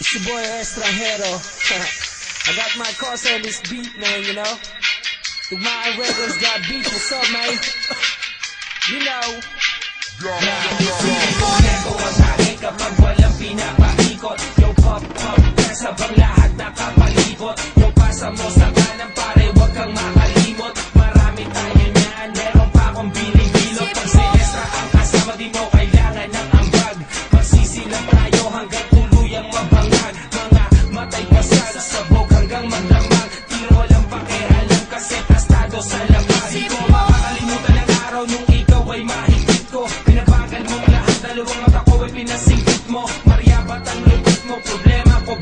It's your boy Estrangero. I got my cause on this beat, man, you know. Tugmaan Records got beat. What's up, man? You know. Nego ang akin kapag walang pinapaikot. Yo, pop, pop, kasabang lahat nakapalibot. Yo, pasa mo sa kanan pare, wag kang makalimot. Marami tayo niyan, meron pa akong binibilot. Pag si Estra ang kasama, di mo kailangan ng ambag. Magsisilang tayo hanggang tuluyang mabangag. Mga matay pasal, sabog hanggang maglamang. Tiro walang pakialam kasi tastado sa labas. Di ko makakalimutan ang araw nung ikaw ay mahigit ko. Pinabagal mong lahat, dalawang mata ko ay pinasingkit mo. Maryabat ang lupit mo, problema ko,